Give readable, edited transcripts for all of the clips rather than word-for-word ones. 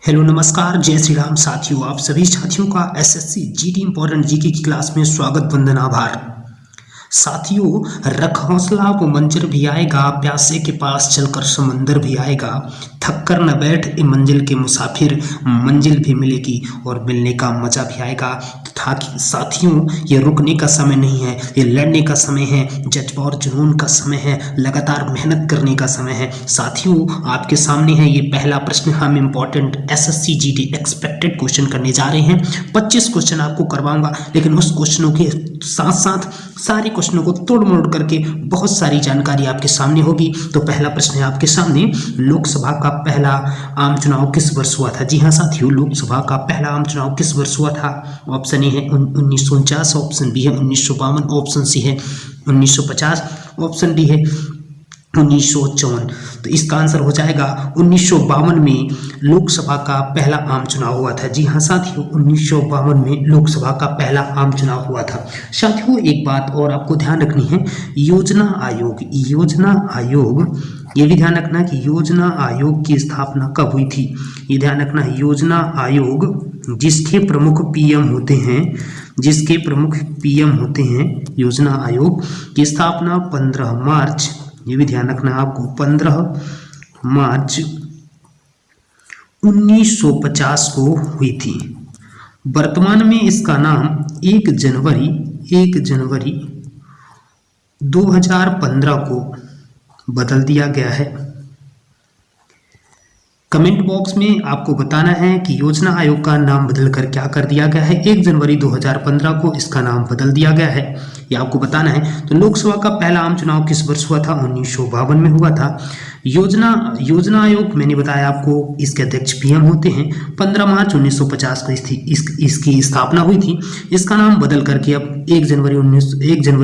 Hello नमस्कार जय श्री राम साथियों। आप सभी साथियों का एसएससी जीडी इम्पोर्टेंट जीके की क्लास में स्वागत वंदन आभार। साथियों, रख हौसला वो मंजर भी आएगा, प्यासे के पास चलकर समंदर भी आएगा, थक कर न बैठ ए मंजिल के मुसाफिर, मंजिल भी मिलेगी और मिलने का मजा भी आएगा। ताकि साथियों, ये रुकने का समय नहीं है, ये लड़ने का समय है, जज्बा और जुनून का समय है, लगातार मेहनत करने का समय है। साथियों, आपके सामने है ये पहला प्रश्न। हम important SSC GD expected question करने जा रहे हैं। 25 क्वेश्चन आपको करवाऊंगा, लेकिन उस क्वेश्चनों के साथ साथ सारे क्वेश्चनों को तोड़ मोड़ करके बहुत सारी जानकारी आपके सामने होगी। तो पहला प्रश्न है आपके सामने, लोकसभा का पहला आम चुनाव किस वर्ष हुआ था? जी हाँ साथियों, लोकसभा का पहला आम चुनाव किस वर्ष हुआ था? ऑप्शन ए है 1949, ऑप्शन बी है 1952, ऑप्शन सी है 1950, ऑप्शन डी है 1954। तो इसका आंसर हो जाएगा 1952 में लोकसभा का पहला आम चुनाव हुआ था। जी हाँ साथियों, 1952 में लोकसभा का पहला आम चुनाव हुआ था। साथियों, एक बात और आपको ध्यान रखनी है, योजना आयोग ये भी ध्यान रखना कि योजना आयोग की स्थापना कब हुई थी। ये ध्यान रखना है, योजना आयोग जिसके प्रमुख पीएम होते हैं, योजना आयोग की स्थापना 15 मार्च, ये भी ध्यान रखना है आपको, 15 मार्च 1950 को हुई थी। वर्तमान में इसका नाम 1 जनवरी 2015 को बदल दिया गया है। कमेंट बॉक्स में आपको बताना है कि योजना आयोग का नाम बदलकर क्या कर दिया गया है। 1 जनवरी 2015 को इसका नाम बदल दिया गया है, ये आपको बताना है। तो लोकसभा का पहला आम चुनाव किस वर्ष हुआ था? 1952 में हुआ था। योजना आयोग मैंने बताया आपको, इसके अध्यक्ष पीएम होते हैं। 15 मार्च 1950 को इसकी स्थापना हुई थी। इसका नाम बदल करके अब 1 जनवरी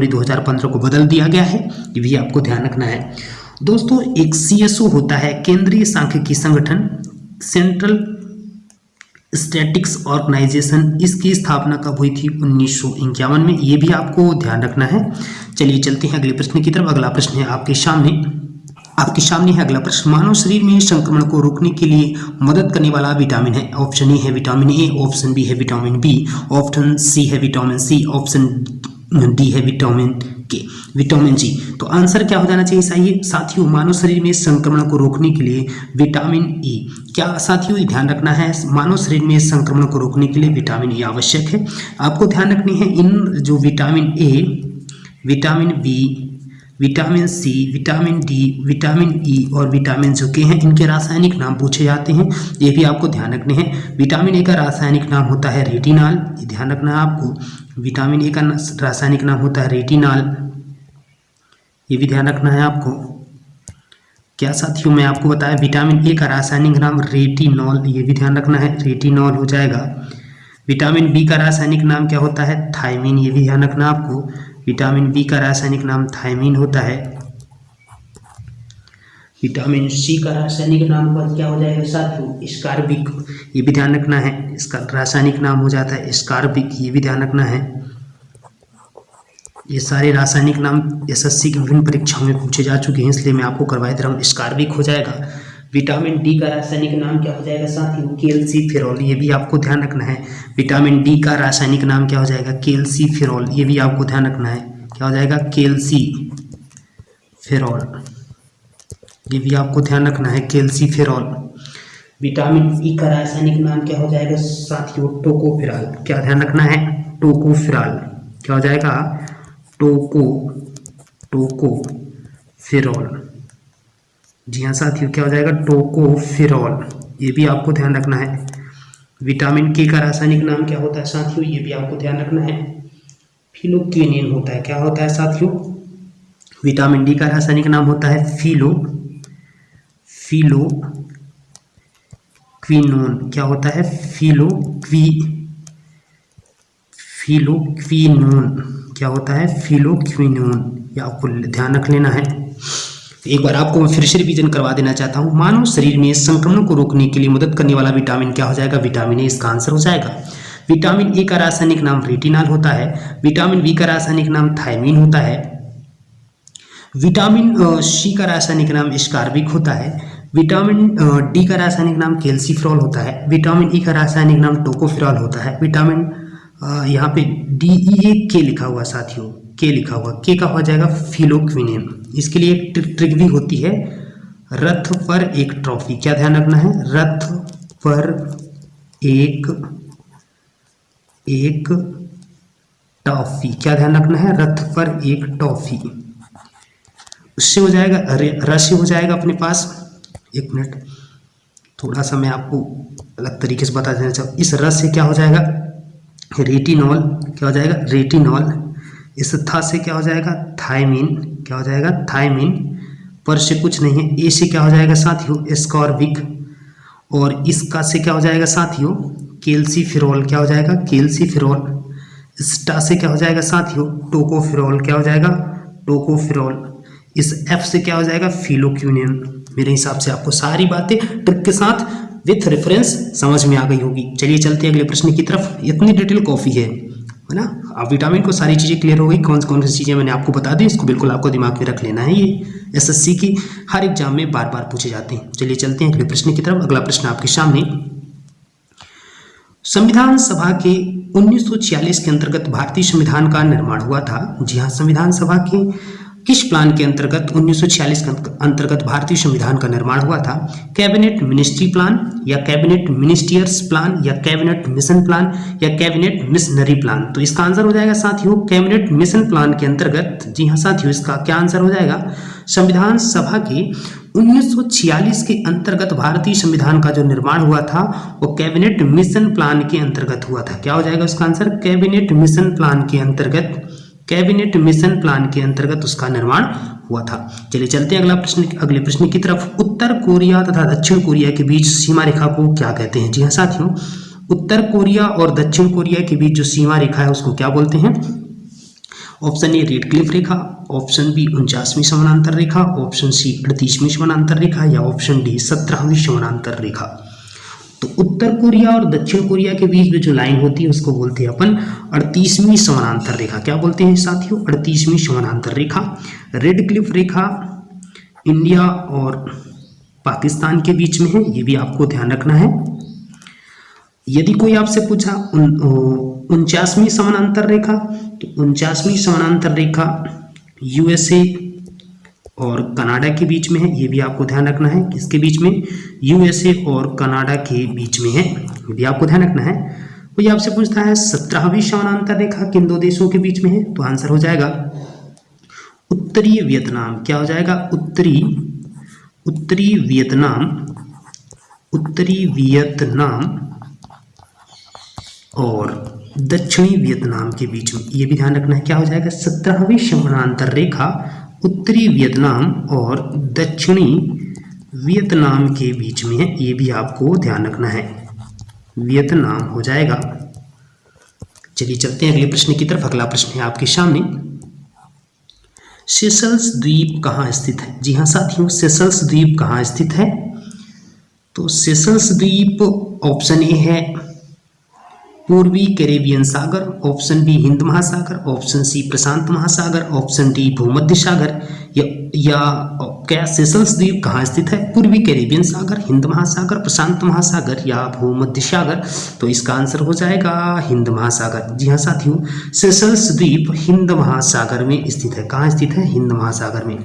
2015 को बदल दिया गया है, ये भी आपको ध्यान रखना है। दोस्तों, एक सीएसओ होता है, केंद्रीय सांख्यिकी संगठन, सेंट्रल स्टैटिक्स ऑर्गेनाइजेशन, इसकी स्थापना कब हुई थी? 1951 में, ये भी आपको ध्यान रखना है। चलिए चलते हैं अगले प्रश्न की तरफ। अगला प्रश्न है आपके सामने है अगला प्रश्न, मानव शरीर में संक्रमण को रोकने के लिए मदद करने वाला विटामिन है। ऑप्शन ए है विटामिन ए, ऑप्शन बी है विटामिन बी, ऑप्शन सी है विटामिन सी, ऑप्शन डी है विटामिन जी। तो आंसर क्या हो जाना चाहिए साथियों? मानव शरीर में संक्रमण को रोकने के लिए विटामिन ई। क्या साथियों ध्यान रखना है, मानव शरीर में संक्रमण को रोकने के लिए विटामिन ई आवश्यक है। आपको ध्यान रखनी है, इन जो vitamin A, vitamin B, vitamin C, vitamin D, vitamin E और विटामिन जो के हैं, इनके रासायनिक नाम पूछे जाते हैं, ये भी आपको ध्यान रखने हैं। विटामिन ए का रासायनिक नाम होता है रेटिनॉल, ये ध्यान रखना है आपको। विटामिन ए का रासायनिक नाम होता है रेटिनॉल, ये भी ध्यान रखना है आपको। क्या साथियों, मैं आपको बताया विटामिन ए का रासायनिक नाम रेटिनॉल, ये भी ध्यान रखना है, रेटिनॉल हो जाएगा। विटामिन बी का रासायनिक नाम क्या होता है? थायमीन, ये भी ध्यान रखना आपको। विटामिन बी का रासायनिक नाम थायमीन होता है। विटामिन सी का रासायनिक नाम क्या हो जाएगा साथियों? स्कारबिक, ये भी ध्यान रखना है, इसका रासायनिक नाम हो जाता है स्कारबिक, ये भी ध्यान रखना है। ये सारे रासायनिक नाम एसएससी की विभिन्न परीक्षाओं में पूछे जा चुके हैं, इसलिए मैं आपको करवा दे रहा हूँ। स्कारबिक हो जाएगा। विटामिन डी का रासायनिक नाम क्या हो जाएगा साथियों? कैल्सीफेरॉल, ये भी आपको ध्यान रखना है। विटामिन डी का रासायनिक नाम क्या हो जाएगा? कैल्सीफेरॉल, ये भी आपको ध्यान रखना है, क्या हो जाएगा? कैल्सीफेरॉल, ये भी आपको ध्यान रखना है, कैल्सीफेरॉल। विटामिन ई का रासायनिक नाम क्या हो जाएगा साथियों? टोकोफेरॉल, क्या ध्यान रखना है? टोकोफेरॉल, क्या हो जाएगा? टोकोफेरॉल। जी हाँ साथियों, क्या हो जाएगा? टोकोफेरॉल, ये भी आपको ध्यान रखना है। विटामिन के का रासायनिक नाम क्या होता है साथियों? ये भी आपको ध्यान रखना है, फिलोक्विनिन होता है। क्या होता है साथियों? विटामिन डी का रासायनिक नाम होता है फिलोक्विनोन, क्या होता है? फिलोक्विनोन, क्या होता है? फिलोक्विनोन, ये आपको ध्यान रख लेना है। एक बार आपको मैं फिर से रिवीजन करवा देना चाहता हूँ। मानव शरीर में संक्रमण को रोकने के लिए मदद करने वाला विटामिन क्या हो जाएगा? विटामिन ए, इसका आंसर हो जाएगा। विटामिन ए का रासायनिक नाम रेटिनॉल होता है। विटामिन बी का रासायनिक नाम थायमीन होता है। विटामिन सी का रासायनिक नाम स्कारबिक होता है। विटामिन डी का रासायनिक नाम कैल्सीफेरॉल होता है। विटामिन ई का रासायनिक नाम टोकोफेरॉल होता है। विटामिन यहाँ पे DEA के लिखा हुआ साथियों, के लिखा हुआ, के का हो जाएगा फिलोक्विनिन। इसके लिए एक ट्रिक भी होती है, रथ पर एक ट्रॉफी। क्या ध्यान रखना है, रथ पर एक टॉफी। क्या ध्यान रखना है, रथ पर एक टॉफी। उससे हो जाएगा रस्य हो जाएगा अपने पास। एक मिनट, थोड़ा सा मैं आपको अलग तरीके से बता देना चाहूँ। इस रस से क्या हो जाएगा, रेटिनॉल। क्या हो जाएगा, रेटिनॉल। इस था से क्या हो जाएगा, थायमीन। क्या हो जाएगा, थायमीन। पर से कुछ नहीं है, ए से क्या हो जाएगा साथियों, एस्कॉर्बिक। और इसका से क्या हो जाएगा साथियों, कैल्सीफेरॉल। क्या हो जाएगा, कैल्सीफेरॉल। स्टा से क्या हो जाएगा साथियों, टोकोफेरॉल। क्या हो जाएगा, टोकोफेरॉल। इस एफ से क्या हो जाएगा, फिलोक्विनिन। मेरे हिसाब से आपको सारी बातें ट्रिक के साथ विथ रेफरेंस समझ में आ गई होगी। चलिए चलते हैं अगले प्रश्न की तरफ। इतनी डिटेल कॉफी है ना। अब विटामिन को सारी चीज़ें क्लियर हो गई, कौन कौन सी चीज़ें मैंने आपको बता दी, इसको बिल्कुल आपको दिमाग में रख लेना है। ये SSC की हर एग्जाम में बार बार पूछे जाते हैं। चलिए चलते हैं अगले प्रश्न की तरफ। अगला प्रश्न आपके सामने, संविधान सभा के 1946 के अंतर्गत भारतीय संविधान का निर्माण हुआ था। जी हाँ, संविधान सभा के किस प्लान के अंतर्गत 1946 के अंतर्गत भारतीय संविधान का निर्माण हुआ था? कैबिनेट मिनिस्ट्री प्लान, या कैबिनेट मिनिस्टियर्स प्लान, या कैबिनेट मिशन प्लान, या कैबिनेट मिशनरी प्लान? तो इसका आंसर हो जाएगा साथियों कैबिनेट मिशन प्लान के अंतर्गत। जी हाँ साथियों, इसका क्या आंसर हो जाएगा, संविधान सभा के 1946 के अंतर्गत भारतीय संविधान का जो निर्माण हुआ था वो कैबिनेट मिशन प्लान के अंतर्गत हुआ था। क्या हो जाएगा उसका आंसर, कैबिनेट मिशन प्लान के अंतर्गत, कैबिनेट मिशन प्लान के अंतर्गत उसका निर्माण हुआ था। चलिए चलते हैं अगले प्रश्न की तरफ। उत्तर कोरिया तथा दक्षिण कोरिया के बीच सीमा रेखा को क्या कहते हैं? जी हाँ साथियों, उत्तर कोरिया और दक्षिण कोरिया के बीच जो सीमा रेखा है उसको क्या बोलते हैं? ऑप्शन ए रेड क्लिफ रेखा, ऑप्शन बी 49वीं समानांतर रेखा, ऑप्शन सी 38वीं समानांतर रेखा, या ऑप्शन डी 17वीं समानांतर रेखा। तो उत्तर कोरिया और दक्षिण कोरिया के बीच में जो लाइन होती है उसको बोलते हैं अपन 38वीं समानांतर रेखा। क्या बोलते हैं साथियों? 38वीं समानांतर रेखा। रेड क्लिफ रेखा इंडिया और पाकिस्तान के बीच में है, ये भी आपको ध्यान रखना है। यदि कोई आपसे पूछा 49वीं समानांतर रेखा, तो 49वीं समानांतर रेखा USA और कनाडा के बीच में है, ये भी आपको ध्यान रखना है। किसके बीच में? USA और कनाडा के बीच में है, ये भी आपको ध्यान रखना है। कोई आपसे पूछता है 17वीं समानांतर रेखा किन दो देशों के बीच में है, तो आंसर हो जाएगा उत्तरी वियतनाम। क्या हो जाएगा? उत्तरी वियतनाम और दक्षिणी वियतनाम के बीच में, ये भी ध्यान रखना है। क्या हो जाएगा? 17वीं समानांतर रेखा उत्तरी वियतनाम और दक्षिणी वियतनाम के बीच में है, ये भी आपको ध्यान रखना है। वियतनाम हो जाएगा। चलिए चलते हैं अगले प्रश्न की तरफ। अगला प्रश्न है आपके सामने, सेशल्स द्वीप कहाँ स्थित है? जी हाँ साथियों, सेशल्स द्वीप कहाँ स्थित है? तो सेशल्स द्वीप ऑप्शन ए है पूर्वी कैरेबियन सागर, ऑप्शन बी हिंद महासागर, ऑप्शन सी प्रशांत महासागर, ऑप्शन डी भूमध्य सागर। या क्या सेशल्स द्वीप कहाँ स्थित है? पूर्वी कैरेबियन सागर, हिंद महासागर, प्रशांत महासागर या भूमध्य सागर? तो इसका आंसर हो जाएगा हिंद महासागर। जी हाँ साथियों, सेशल्स द्वीप हिंद महासागर में स्थित है। कहाँ स्थित है? हिंद महासागर में।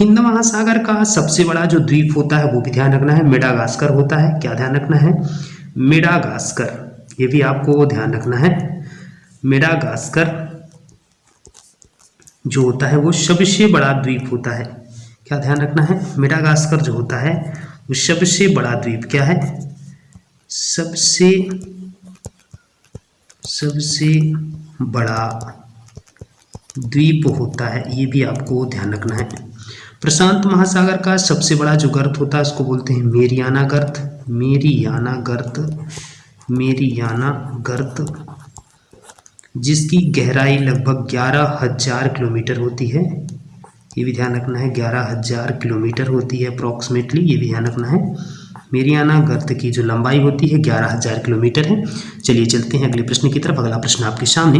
हिंद महासागर का सबसे बड़ा जो द्वीप होता है वो भी ध्यान रखना है, मेडागास्कर होता है। क्या ध्यान रखना है? मेडागास्कर, ये भी आपको ध्यान रखना है। मेडागास्कर जो होता है वो सबसे बड़ा द्वीप होता है। क्या ध्यान रखना है? मेडागास्कर जो होता है वो सबसे बड़ा द्वीप क्या है? सबसे बड़ा द्वीप होता है, ये भी आपको ध्यान रखना है। प्रशांत महासागर का सबसे बड़ा जो गर्त होता है उसको बोलते हैं मेरियाना गर्त। मेरियाना गर्त जिसकी गहराई लगभग 11,000 किलोमीटर होती है, ये भी ध्यान रखना है। 11,000 किलोमीटर होती है अप्रॉक्सीमेटली, ये भी ध्यान रखना है। मेरियाना गर्त की जो लंबाई होती है 11,000 किलोमीटर है। चलिए चलते हैं अगले प्रश्न की तरफ। अगला प्रश्न आपके सामने,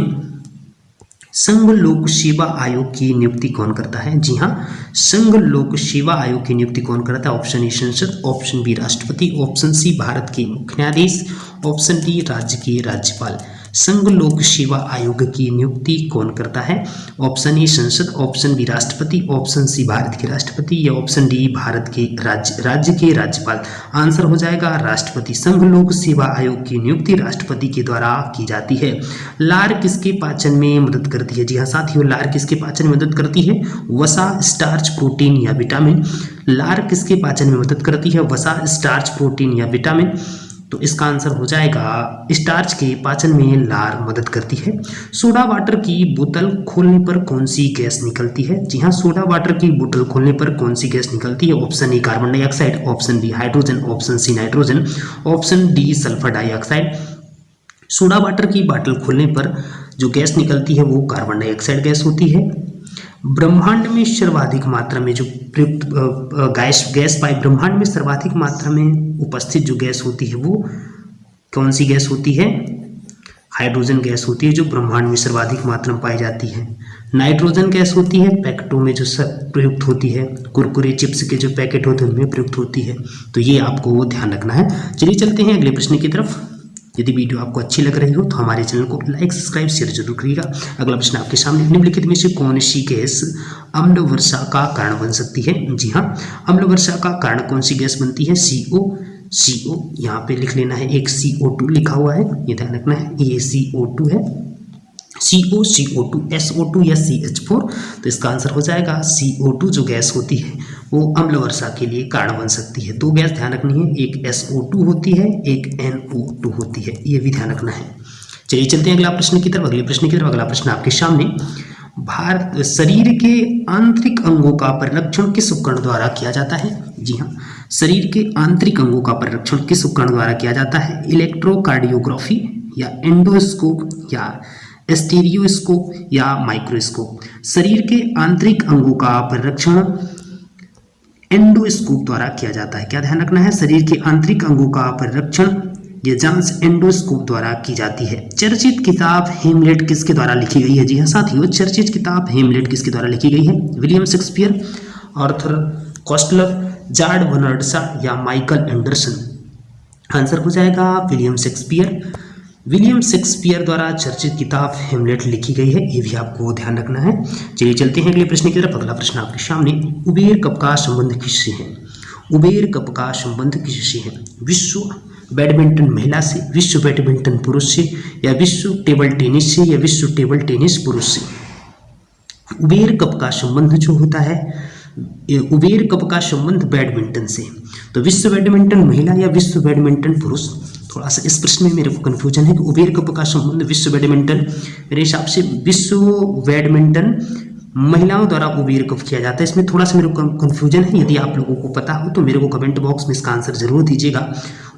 संघ लोक सेवा आयोग की नियुक्ति कौन करता है? जी हाँ, संघ लोक सेवा आयोग की नियुक्ति कौन करता है? ऑप्शन ए संसद, ऑप्शन बी राष्ट्रपति, ऑप्शन सी भारत के मुख्य न्यायाधीश, ऑप्शन डी राज्य के राज्यपाल। संघ लोक सेवा आयोग की नियुक्ति कौन करता है? ऑप्शन ए संसद, ऑप्शन बी राष्ट्रपति, ऑप्शन सी भारत के राष्ट्रपति या ऑप्शन डी भारत के राज्य के राज्यपाल। आंसर हो जाएगा राष्ट्रपति। संघ लोक सेवा आयोग की नियुक्ति राष्ट्रपति के द्वारा की जाती है। लार किसके पाचन में मदद करती है? जी हाँ साथियों, लार किसके पाचन में मदद करती है? वसा, स्टार्च, प्रोटीन या विटामिन। लार किसके पाचन में मदद करती है? वसा, स्टार्च, प्रोटीन या विटामिन। तो इसका आंसर हो जाएगा स्टार्च के पाचन में लार मदद करती है। सोडा वाटर की बोतल खोलने पर कौन सी गैस निकलती है? जी हाँ, सोडा वाटर की बोतल खोलने पर कौन सी गैस निकलती है? Option A carbon dioxide, option B hydrogen, option C nitrogen, option D sulphur dioxide. Soda water की बोतल खोलने पर जो गैस निकलती है वो कार्बन डाइऑक्साइड गैस होती है। ब्रह्मांड में सर्वाधिक मात्रा में जो प्रयुक्त गैस पाई, ब्रह्मांड में सर्वाधिक मात्रा में उपस्थित जो गैस होती है वो कौन सी गैस होती है? हाइड्रोजन गैस होती है, जो ब्रह्मांड में सर्वाधिक मात्रा में पाई जाती है। नाइट्रोजन गैस होती है पैकेटों में जो प्रयुक्त होती है, कुरकुरे चिप्स के जो पैकेट होते हैं उनमें प्रयुक्त होती है। तो ये आपको ध्यान रखना है। चलिए चलते हैं अगले प्रश्न की तरफ। यदि वीडियो आपको अच्छी लग रही हो तो हमारे चैनल को लाइक, सब्सक्राइब, शेयर जरूर करिएगा। अगला प्रश्न आपके सामने, निम्नलिखित में से कौन सी गैस अम्ल वर्षा का कारण बन सकती है? जी हाँ, अम्ल वर्षा का कारण कौन सी गैस बनती है? CO यहाँ पे लिख लेना है, एक CO2 लिखा हुआ है, ये ध्यान रखना है, ये CO2 है। CO2, SO2 या CH4। तो इसका आंसर हो जाएगा CO2 जो गैस होती है वो अम्ल वर्षा के लिए कारण बन सकती है। दो गैस ध्यान रखनी है, एक SO2 होती है, एक NO2 होती है, ये भी ध्यान रखना है। चलिए चलते हैं अगला प्रश्न की तरफ। अगला प्रश्न आपके सामने, शरीर के आंतरिक अंगों का परिरक्षण किस उपकरण द्वारा किया जाता है? जी हाँ, शरीर के आंतरिक अंगों का परिरक्षण किस उपकरण द्वारा किया जाता है? इलेक्ट्रोकार्डियोग्राफी या एंडोस्कोप या स्टीरियोस्कोप या माइक्रोस्कोप। शरीर के आंतरिक अंगों का परिरक्षण एंडोस्कोप द्वारा किया जाता है। क्या ध्यान रखना है? शरीर के आंतरिक अंगों का परिरक्षण ये जांच एंडोस्कोप द्वारा की जाती है। चर्चित किताब हेमलेट किसके द्वारा लिखी गई है? जी हाँ साथियों, चर्चित किताब हेमलेट किसके द्वारा लिखी गई है? William Shakespeare, Arthur Koestler, George Bernard Shaw या माइकल एंडरसन। आंसर हो जाएगा विलियम शेक्सपियर। विलियम शेक्सपियर द्वारा चर्चित किताब हेमलेट लिखी गई है, ये भी आपको ध्यान रखना है। चलिए चलते हैं अगले प्रश्न की तरफ। अगला प्रश्न आपके सामने, उबेर कप का संबंध किससे है? उबेर कप का संबंध किससे है? विश्व बैडमिंटन महिला से, विश्व बैडमिंटन पुरुष से या विश्व टेबल टेनिस से या विश्व टेबल टेनिस पुरुष से। उबेर कप का संबंध जो होता है, उबेर कप का संबंध बैडमिंटन से। तो विश्व बैडमिंटन महिला या विश्व बैडमिंटन पुरुष, थोड़ा सा इस प्रश्न में मेरे को कंफ्यूजन है कि उबेर कप का संबंध विश्व बैडमिंटन, मेरे हिसाब से विश्व बैडमिंटन महिलाओं द्वारा उबेर कप किया जाता है। इसमें थोड़ा सा मेरे को कंफ्यूजन है, यदि आप लोगों को पता हो तो मेरे को कमेंट बॉक्स में इसका आंसर जरूर दीजिएगा।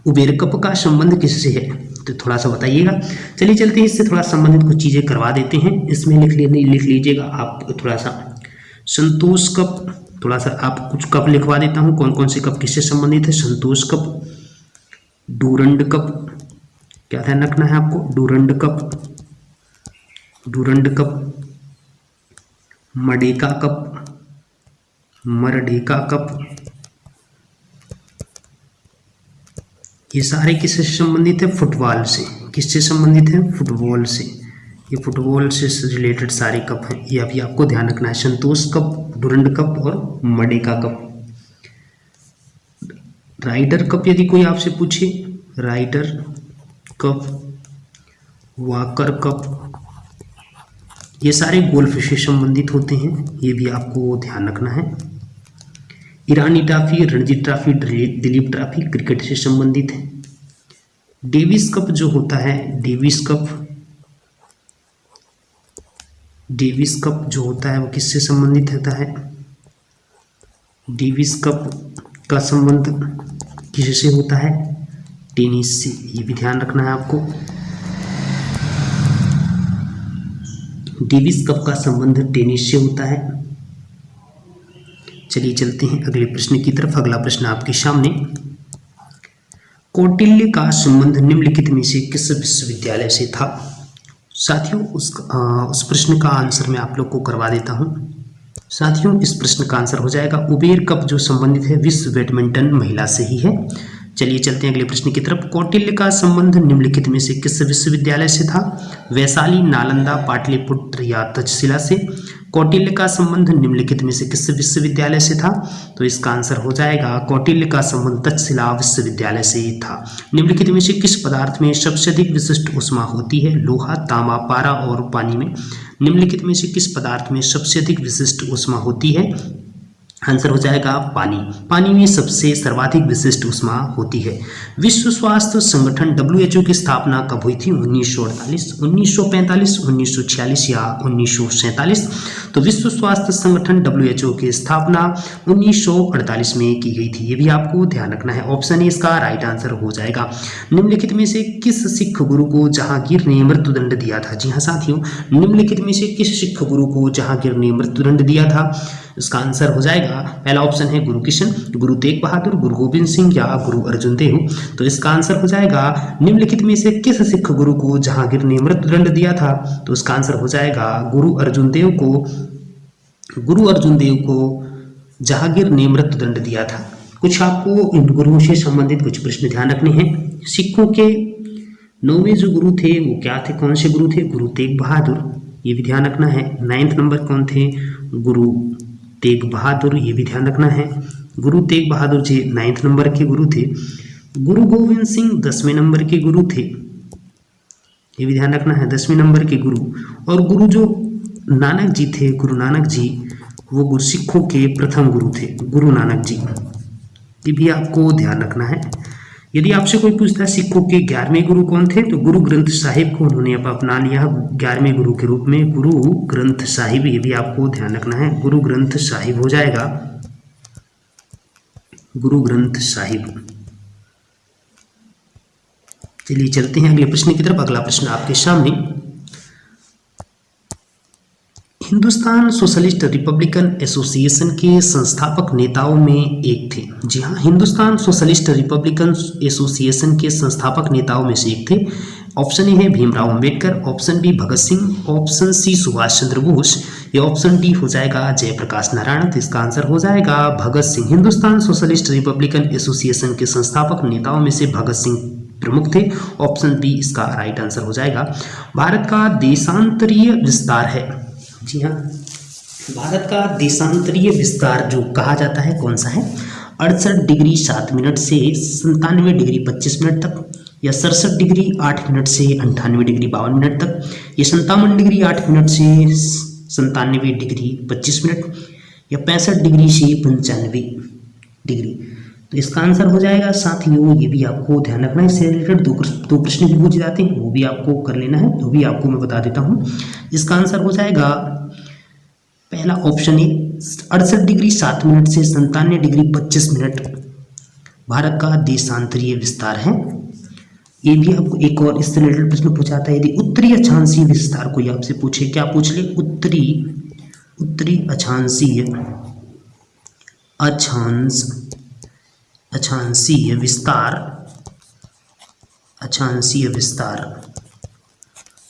उबेर कप का संबंध किससे है तो थोड़ा सा बताइएगा। चलिए चलते हैं, इससे थोड़ा संबंधित कुछ चीज़ें करवा देते हैं। इसमें लिख लीजिएगा आप थोड़ा सा संतोष कप, थोड़ा सा आप कुछ कप लिखवा देता हूँ, कौन कौन से कप किससे संबंधित है। संतोष कप, डूरंड कप, क्या ध्यान रखना है आपको? Durand cup, Merdeka cup, Merdeka cup, ये सारे किससे संबंधित है? फुटबॉल से। किससे संबंधित है? फुटबॉल से। ये फुटबॉल से रिलेटेड सारे कप हैं, ये अभी आपको ध्यान रखना है। संतोष कप, डूरंड कप और मडेका कप। राइडर कप यदि कोई आपसे पूछे, राइडर कप, वॉकर कप, ये सारे गोल्फ से संबंधित होते हैं, ये भी आपको ध्यान रखना है। Irani trophy, Ranji trophy, Duleep trophy cricket से संबंधित है। डेविस कप जो होता है, डेविस कप जो होता है वो किससे संबंधित होता है? डेविस कप का संबंध किससे होता है? टेनिस से, ये भी ध्यान रखना है आपको। डेविस कप का संबंध टेनिस से होता है। चलिए चलते हैं अगले प्रश्न की तरफ। अगला प्रश्न आपके सामने, कौटिल्य का संबंध निम्नलिखित में से किस विश्वविद्यालय से था? साथियों उस प्रश्न का आंसर मैं आप लोग को करवा देता हूं। साथियों इस प्रश्न का आंसर हो जाएगा उबेर कप, जो संबंधित है विश्व बैडमिंटन महिला से ही है। चलिए चलते हैं अगले प्रश्न की तरफ। कौटिल्य का संबंध निम्नलिखित में से किस विश्वविद्यालय से था? वैशाली, नालंदा, पाटलिपुत्र या तक्षशिला से? कौटिल्य का संबंध निम्नलिखित में से किस विश्वविद्यालय से था? तो इसका आंसर हो जाएगा कौटिल्य का संबंध तक्षशिला विश्वविद्यालय से ही था। निम्नलिखित में से किस पदार्थ में सबसे अधिक विशिष्ट ऊष्मा होती है? लोहा, तांबा, पारा और पानी में? निम्नलिखित में से किस पदार्थ में सबसे अधिक विशिष्ट ऊष्मा होती है? आंसर हो जाएगा पानी। पानी में सबसे सर्वाधिक विशिष्ट ऊष्मा होती है। विश्व स्वास्थ्य संगठन WHO की स्थापना कब हुई थी? 1948, 1945, 1946 या 1947? तो विश्व स्वास्थ्य संगठन WHO की स्थापना 1948 में की गई थी। ये भी आपको ध्यान रखना है। ऑप्शन ए इसका राइट आंसर हो जाएगा। निम्नलिखित में से किस सिख गुरु को जहांगीर ने मृत्युदंड दिया था? जी हाँ साथियों, निम्नलिखित में से किस सिख गुरु को जहांगीर ने मृत्युदंड दिया था? इसका आंसर हो जाएगा, पहला ऑप्शन है गुरु किशन, गुरु तेग बहादुर, गुरु गोविंद सिंह या गुरु अर्जुन देव। तो इसका आंसर हो जाएगा निम्नलिखित में से किस सिख गुरु को जहांगीर ने मृत्युदंड दिया था? तो इसका आंसर हो जाएगा गुरु अर्जुन देव को जहांगीर ने मृत्युदंड दिया था। कुछ आपको इन गुरुओं से संबंधित कुछ प्रश्न ध्यान रखने हैं। सिखों के 9वें जो गुरु थे वो क्या थे, कौन से गुरु थे? गुरु तेग बहादुर, ये भी ध्यान रखना है। 9th नंबर कौन थे? गुरु तेग बहादुर, ये भी ध्यान रखना है। गुरु तेग बहादुर जी 9th नंबर के गुरु थे। गुरु गोविंद सिंह 10वें नंबर के गुरु थे, ये भी ध्यान रखना है, 10वें नंबर के गुरु। और गुरु जो नानक जी थे, गुरु नानक जी, वो गुरु सिखों के प्रथम गुरु थे, गुरु नानक जी, ये भी आपको ध्यान रखना है। यदि आपसे कोई पूछता है सिखों के 11वें गुरु कौन थे, तो गुरु ग्रंथ साहिब को उन्होंने अपना लिया 11वें गुरु के रूप में, गुरु ग्रंथ साहिब, ये भी आपको ध्यान रखना है। गुरु ग्रंथ साहिब हो जाएगा, गुरु ग्रंथ साहिब। चलिए चलते हैं अगले प्रश्न की तरफ। अगला प्रश्न आपके सामने, हिंदुस्तान सोशलिस्ट रिपब्लिकन एसोसिएशन के संस्थापक नेताओं में एक थे। जी हाँ, हिंदुस्तान सोशलिस्ट रिपब्लिकन एसोसिएशन के संस्थापक नेताओं में से एक थे। ऑप्शन ए है Bhimrao Ambedkar, option B Bhagat Singh, option C Subhash Chandra Bose, या ऑप्शन डी हो जाएगा जयप्रकाश नारायण। तो इसका आंसर हो जाएगा Bhagat Singh. Hindustan socialist republican association के संस्थापक नेताओं में से भगत सिंह प्रमुख थे। ऑप्शन बी इसका राइट आंसर हो जाएगा। भारत का देशांतरीय विस्तार है, जी हाँ, भारत का देशांतरीय विस्तार जो कहा जाता है कौन सा है? 68 डिग्री 7 मिनट से 97 डिग्री 25 मिनट तक, या 67 डिग्री 8 मिनट से 98 डिग्री 52 मिनट तक, या 57 डिग्री 8 मिनट से 97 डिग्री 25 मिनट, या 65 डिग्री से 95 डिग्री। तो इसका आंसर हो जाएगा साथियों, ये भी आपको ध्यान रखना है। इससे रिलेटेड दो प्रश्न भी पूछे जाते हैं, वो भी आपको कर लेना है, वो भी आपको मैं बता देता हूँ। इसका आंसर हो जाएगा पहला ऑप्शन है 68 डिग्री 7 मिनट से 97 डिग्री 25 मिनट भारत का देशांतरीय विस्तार है। ये भी आपको एक और इससे रिलेटेड प्रश्न पूछा जाता है। यदि उत्तरी अक्षांशीय विस्तार कोई आपसे पूछे, क्या पूछ ले? उत्तरी अक्षांशीय विस्तार,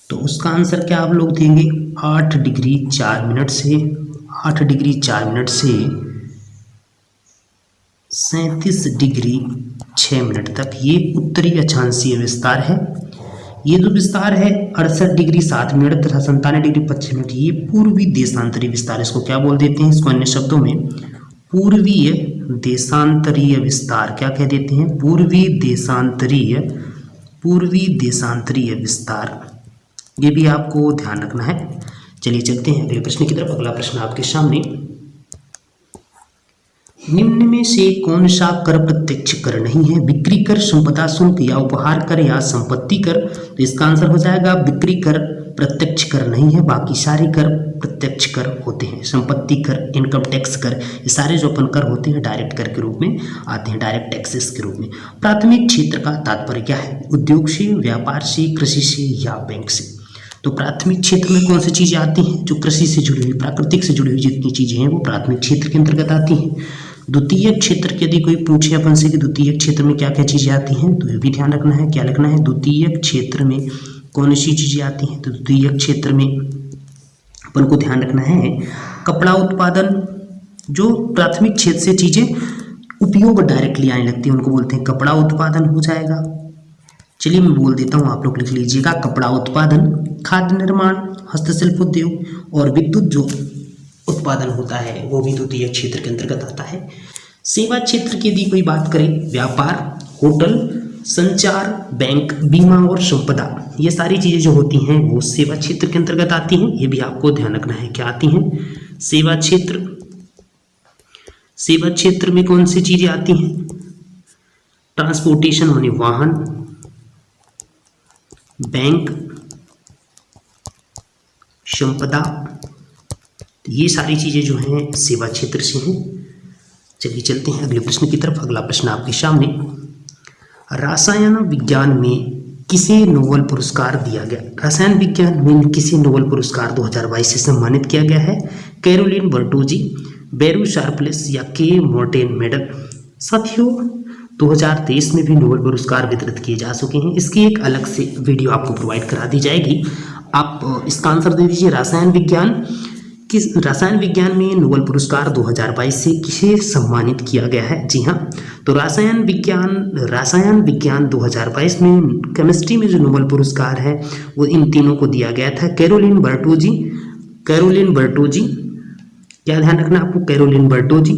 तो उसका आंसर क्या आप लोग देंगे? 8 डिग्री 4 मिनट से 37 डिग्री 6 मिनट तक, ये उत्तरी अक्षांशीय विस्तार है। ये जो विस्तार है 68 डिग्री 7 मिनट तथा 97 डिग्री 25 मिनट, ये पूर्वी देशांतरीय विस्तार, इसको क्या बोल देते हैं? इसको अन्य शब्दों में पूर्वीय देशांतरीय विस्तार क्या कह देते हैं? पूर्वी देशांतरीय विस्तार, ये भी आपको ध्यान रखना है। चलिए चलते हैं अगले प्रश्न की तरफ। अगला प्रश्न आपके सामने, निम्न में से कौन सा कर प्रत्यक्ष कर नहीं है? बिक्री कर, संपदा शुल्क, या उपहार कर, या संपत्ति कर? तो इसका आंसर हो जाएगा बिक्री कर प्रत्यक्ष कर नहीं है, बाकी सारे कर प्रत्यक्ष कर होते हैं। संपत्ति कर, इनकम टैक्स कर, ये सारे जो अपन कर होते हैं डायरेक्ट कर के रूप में आते हैं, डायरेक्ट टैक्सेस के रूप में। प्राथमिक क्षेत्र का तात्पर्य क्या है? उद्योग से, व्यापार से, कृषि से, या बैंक से? तो प्राथमिक क्षेत्र में कौन सी चीज़ें आती हैं? जो कृषि से जुड़ी हुई, प्राकृतिक से जुड़ी हुई जितनी चीज़ें हैं वो प्राथमिक क्षेत्र के अंतर्गत आती हैं। द्वितीय क्षेत्र के यदि कोई पूछे अपन से कि द्वितीय क्षेत्र में क्या क्या चीज़ें आती हैं, तो ये भी ध्यान रखना है। क्या लिखना है? द्वितीय क्षेत्र में कौन सी चीज़ें आती हैं? तो द्वितीयक क्षेत्र में अपन को ध्यान रखना है कपड़ा उत्पादन, जो प्राथमिक क्षेत्र से चीज़ें उपयोग डायरेक्टली आने लगती हैं उनको बोलते हैं कपड़ा उत्पादन हो जाएगा। चलिए मैं बोल देता हूँ, आप लोग लिख लीजिएगा। कपड़ा उत्पादन, खाद्य निर्माण, हस्तशिल्प उद्योग और विद्युत जो उत्पादन होता है वो भी द्वितीय क्षेत्र के अंतर्गत आता है। सेवा क्षेत्र की यदि कोई बात करें, व्यापार, होटल, संचार, बैंक, बीमा और संपदा, ये सारी चीज़ें जो होती हैं वो सेवा क्षेत्र के अंतर्गत आती हैं। ये भी आपको ध्यान रखना है क्या आती हैं? सेवा क्षेत्र। सेवा क्षेत्र में कौन सी चीज़ें आती हैं? ट्रांसपोर्टेशन माने वाहन, बैंक, संपदा, ये सारी चीज़ें जो हैं सेवा क्षेत्र से हैं। चलिए चलते हैं अगले प्रश्न की तरफ। अगला प्रश्न आपके सामने, रसायन विज्ञान में किसे नोबेल पुरस्कार दिया गया? रसायन विज्ञान में किसे नोबेल पुरस्कार 2022 से सम्मानित किया गया है? कैरोलिन बर्टोजी, बेरू शार्पलेस या के मोर्टेन मेडल? साथियों 2023 में भी नोबेल पुरस्कार वितरित किए जा चुके हैं, इसकी एक अलग से वीडियो आपको प्रोवाइड करा दी जाएगी। आप इसका आंसर दे दीजिए। रसायन विज्ञान में नोबेल पुरस्कार 2022 से किसे सम्मानित किया गया है? जी हाँ, तो रसायन विज्ञान 2022 में केमिस्ट्री में जो नोबेल पुरस्कार है वो इन तीनों को दिया गया था। कैरोलिन बर्टोजी, क्या ध्यान रखना आपको? कैरोलिन बर्टोजी,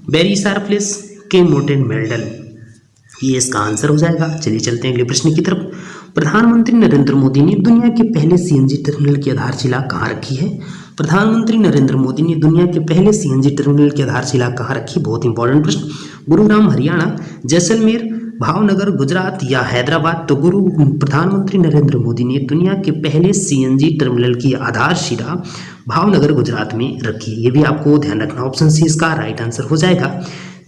बेरी शार्पलेस, के मोर्टेन मेडल, ये इसका आंसर हो जाएगा। चलिए चलते हैं अगले प्रश्न की तरफ। प्रधानमंत्री नरेंद्र मोदी ने दुनिया के पहले सीएनजी टर्मिनल की आधारशिला कहाँ रखी है? प्रधानमंत्री नरेंद्र मोदी ने दुनिया के पहले सीएनजी टर्मिनल की आधारशिला कहाँ रखी? बहुत इंपॉर्टेंट प्रश्न। गुरुग्राम हरियाणा, जैसलमेर, भावनगर गुजरात या हैदराबाद? तो प्रधानमंत्री नरेंद्र मोदी ने दुनिया के पहले सीएनजी टर्मिनल की आधारशिला भावनगर गुजरात में रखी। ये भी आपको ध्यान रखना। ऑप्शन सी इसका राइट आंसर हो जाएगा।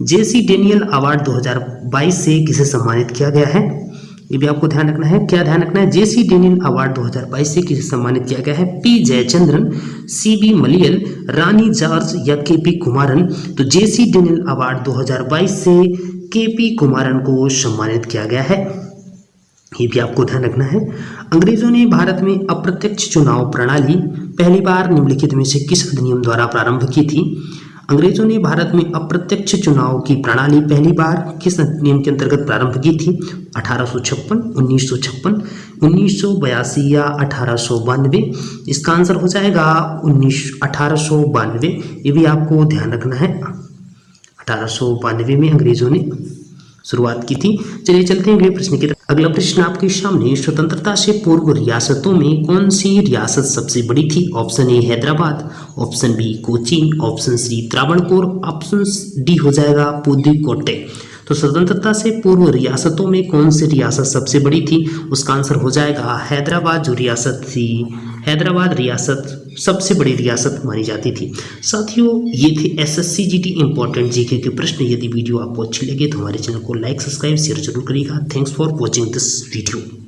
जेसी डेनियल अवार्ड 2022 से किसे सम्मानित किया गया है? ये भी आपको ध्यान रखना है। क्या ध्यान रखना है? जेसी डेनियल अवार्ड 2022 से किसे सम्मानित किया गया है? पी जयचंद्रन, सीबी मलियल, रानी जॉर्ज या केपी कुमारन? तो जेसी डेनियल अवार्ड 2022 से केपी कुमारन को सम्मानित किया गया है। ये भी आपको ध्यान रखना है। अंग्रेजों ने भारत में अप्रत्यक्ष चुनाव प्रणाली पहली बार निम्नलिखित में से किस अधिनियम द्वारा प्रारंभ की थी? अंग्रेजों ने भारत में अप्रत्यक्ष चुनाव की प्रणाली पहली बार किस नियम के अंतर्गत प्रारंभ की थी? 1856, 1956, 1982 या 1892? इसका आंसर हो जाएगा 1892। ये भी आपको ध्यान रखना है। 1892 में अंग्रेजों ने शुरुआत की थी। चलिए चलते हैं अगले प्रश्न की तरफ। अगला प्रश्न आपके सामने, स्वतंत्रता से पूर्व रियासतों में कौन सी रियासत सबसे बड़ी थी? Option A Hyderabad, option B Cochin, option C Travancore, option D हो जाएगा पुदुकोट्टई। तो स्वतंत्रता से पूर्व रियासतों में कौन सी रियासत सबसे बड़ी थी? उसका आंसर हो जाएगा हैदराबाद। जो रियासत थी, हैदराबाद रियासत सबसे बड़ी रियासत मानी जाती थी। साथियों ये थे एसएससी जीटी इंपॉर्टेंट जीके के प्रश्न। यदि वीडियो आपको अच्छी लगे तो हमारे चैनल को लाइक, सब्सक्राइब, शेयर जरूर करिएगा। Thanks for watching this video.